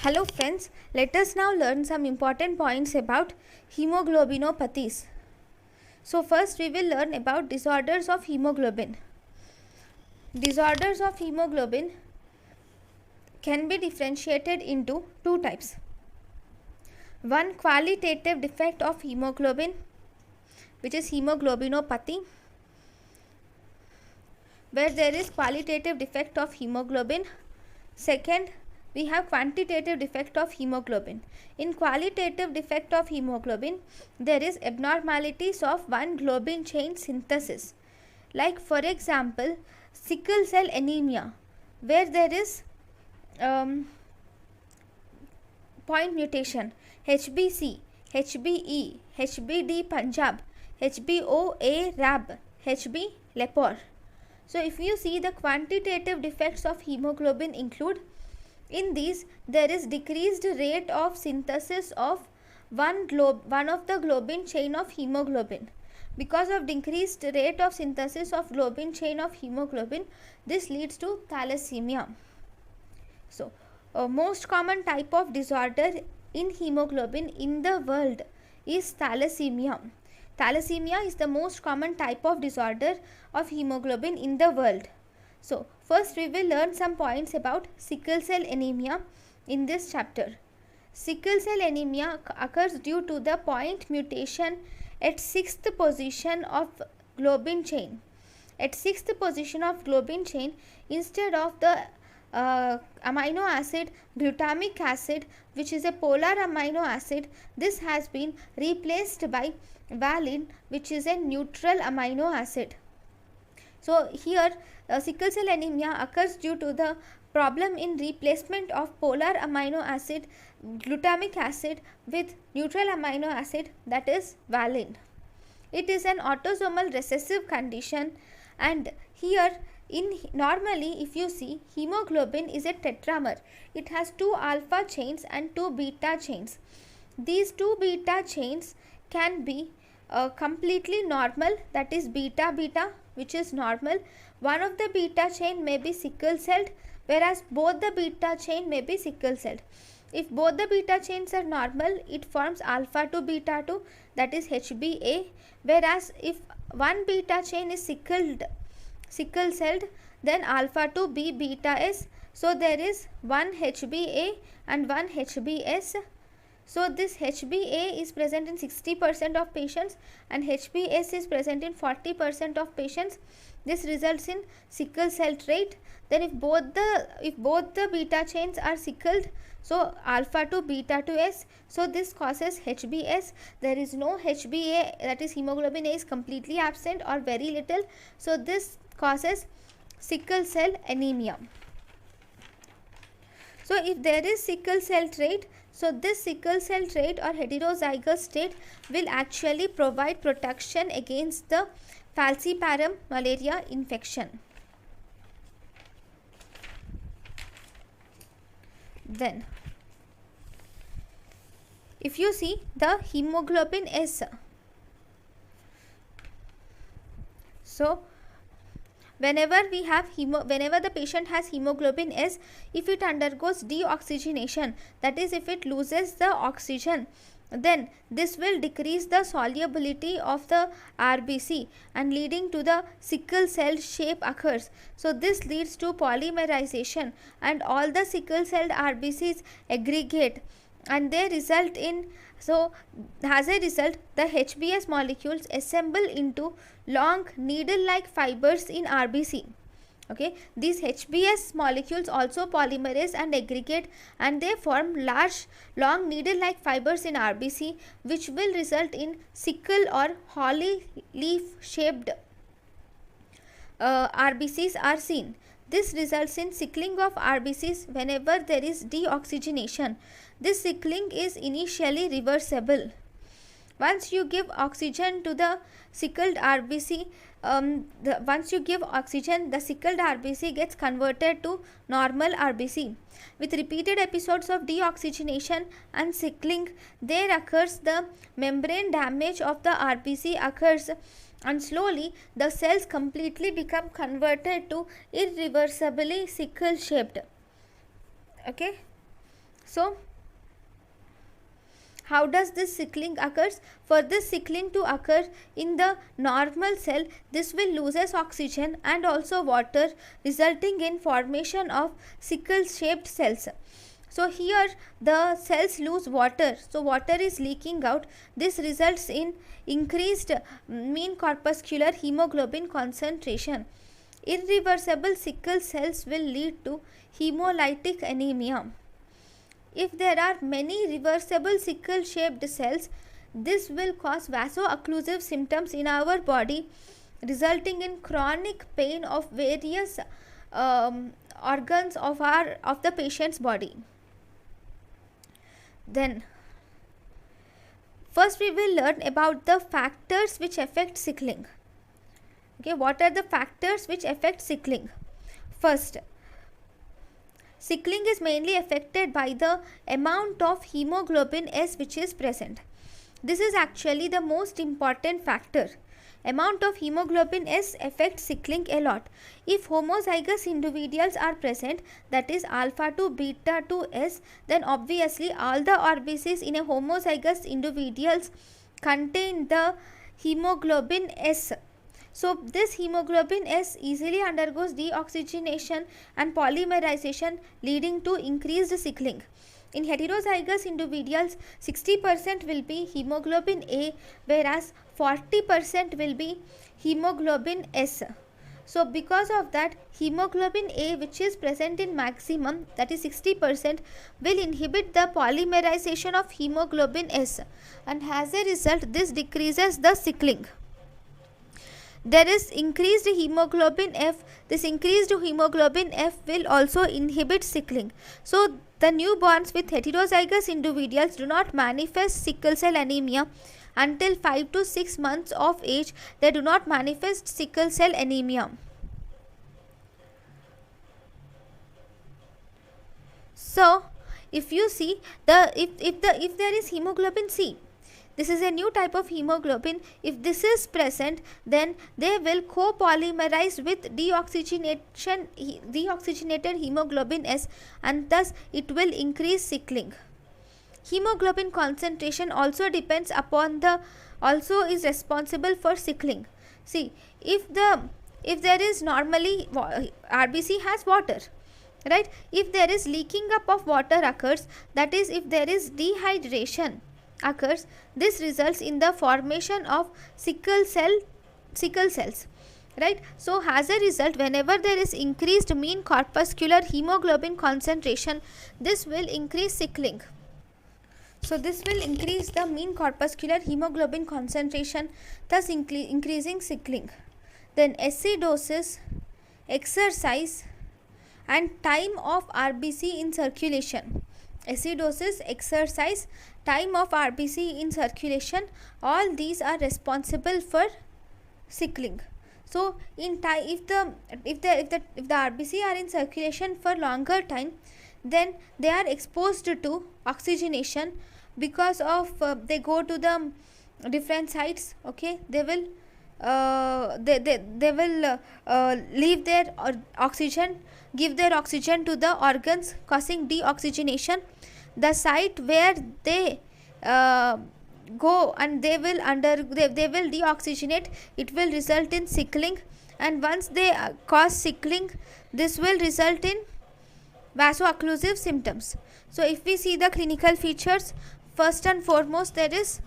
Hello friends, let us now learn some important points about hemoglobinopathies. So first we will learn about disorders of hemoglobin. Disorders of hemoglobin can be differentiated into two types. One, qualitative defect of hemoglobin, which is hemoglobinopathy, where there is qualitative defect of hemoglobin. Second, we have quantitative defect of hemoglobin. In qualitative defect of hemoglobin, there is abnormalities of one globin chain synthesis. Like for example, sickle cell anemia, where there is point mutation HBC, HBE, HBD Punjab, HBOA Rab, HB Lepore. So if you see, the quantitative defects of hemoglobin include, in these there is decreased rate of synthesis of one of the globin chain of hemoglobin. Because of decreased rate of synthesis of globin chain of hemoglobin, this leads to thalassemia. So most common type of disorder in hemoglobin in the world is thalassemia. Thalassemia is the most common type of disorder of hemoglobin in the world. So first we will learn some points about sickle cell anemia in this chapter. Sickle cell anemia occurs due to the point mutation at 6th position of globin chain. At 6th position of globin chain, instead of the amino acid glutamic acid, which is a polar amino acid, this has been replaced by valine, which is a neutral amino acid. So here sickle cell anemia occurs due to the problem in replacement of polar amino acid glutamic acid with neutral amino acid, that is valine. It is an autosomal recessive condition, and here normally if you see, hemoglobin is a tetramer. It has 2 alpha chains and 2 beta chains. These 2 beta chains can be completely normal, that is beta beta, which is normal. One of the beta chain may be sickle celled, whereas both the beta chain may be sickle celled. If both the beta chains are normal, it forms alpha to beta 2, that is HBA, whereas if one beta chain is sickle celled, then alpha to B beta S. So there is one HBA and one HBS. So this HBA is present in 60% of patients and HBS is present in 40% of patients. This results in sickle cell trait. Then if both the beta chains are sickled, so alpha to beta to S, so this causes HBS. There is no HBA, that is hemoglobin A is completely absent or very little, so this causes sickle cell anemia. So if there is sickle cell trait, so this sickle cell trait or heterozygous state will actually provide protection against the falciparum malaria infection. Then if you see the hemoglobin S, so whenever the patient has hemoglobin S, if it undergoes deoxygenation, that is if it loses the oxygen, then this will decrease the solubility of the RBC and leading to the sickle cell shape occurs. So this leads to polymerization and all the sickle celled RBCs aggregate and they result in, so as a result the HBS molecules assemble into long needle-like fibers in RBC. Okay, these HBS molecules also polymerize and aggregate and they form large long needle-like fibers in RBC, which will result in sickle or holly leaf shaped RBCs are seen. This results in sickling of RBCs whenever there is deoxygenation. This sickling is initially reversible. Once you give oxygen to the sickled RBC, once you give oxygen, the sickled RBC gets converted to normal RBC. With repeated episodes of deoxygenation and sickling, there occurs the membrane damage of the RBC occurs and slowly the cells completely become converted to irreversibly sickle shaped. Okay. So how does this sickling occurs? For this sickling to occur in the normal cell, this will loses oxygen and also water, resulting in formation of sickle shaped cells. So here the cells lose water, so water is leaking out. This results in increased mean corpuscular hemoglobin concentration. Irreversible sickle cells will lead to hemolytic anemia. If there are many reversible sickle shaped cells, this will cause vaso-occlusive symptoms in our body, resulting in chronic pain of various organs of the patient's body. Then first we will learn about the factors which affect sickling. Okay, what are the factors which affect sickling? First, sickling is mainly affected by the amount of hemoglobin S which is present. This is actually the most important factor. Amount of hemoglobin S affects sickling a lot. If homozygous individuals are present, that is alpha to beta to S, then obviously all the RBCs in a homozygous individuals contain the hemoglobin S. So this hemoglobin S easily undergoes deoxygenation and polymerization, leading to increased sickling. In heterozygous individuals, 60% will be hemoglobin A, whereas 40% will be hemoglobin S. So because of that, hemoglobin A, which is present in maximum, that is 60%, will inhibit the polymerization of hemoglobin S, and as a result this decreases the sickling. There is increased hemoglobin F. This increased hemoglobin F will also inhibit sickling. So the newborns with heterozygous individuals do not manifest sickle cell anemia until 5 to 6 months of age. They do not manifest sickle cell anemia. So if you see if there is hemoglobin C, this is a new type of hemoglobin. If this is present, then they will co-polymerize with deoxygenated hemoglobin S, and thus it will increase sickling. Hemoglobin concentration also depends upon also is responsible for sickling. See, if there is normally RBC has water, right? If there is leaking up of water occurs, that is if there is dehydration occurs, this results in the formation of sickle cells, right? So as a result, whenever there is increased mean corpuscular hemoglobin concentration, this will increase sickling. So this will increase the mean corpuscular hemoglobin concentration, thus increasing sickling. Then acidosis, exercise and time of RBC in circulation. Acidosis, exercise, time of RBC in circulation, all these are responsible for sickling. So in time, if the RBC are in circulation for longer time, then they are exposed to oxygenation because of they go to the different sites. Okay, they will leave their oxygen, give their oxygen to the organs, causing deoxygenation. The site where they go and they will deoxygenate, it will result in sickling, and once they cause sickling, this will result in vaso-occlusive symptoms. So if we see the clinical features, first and foremost there is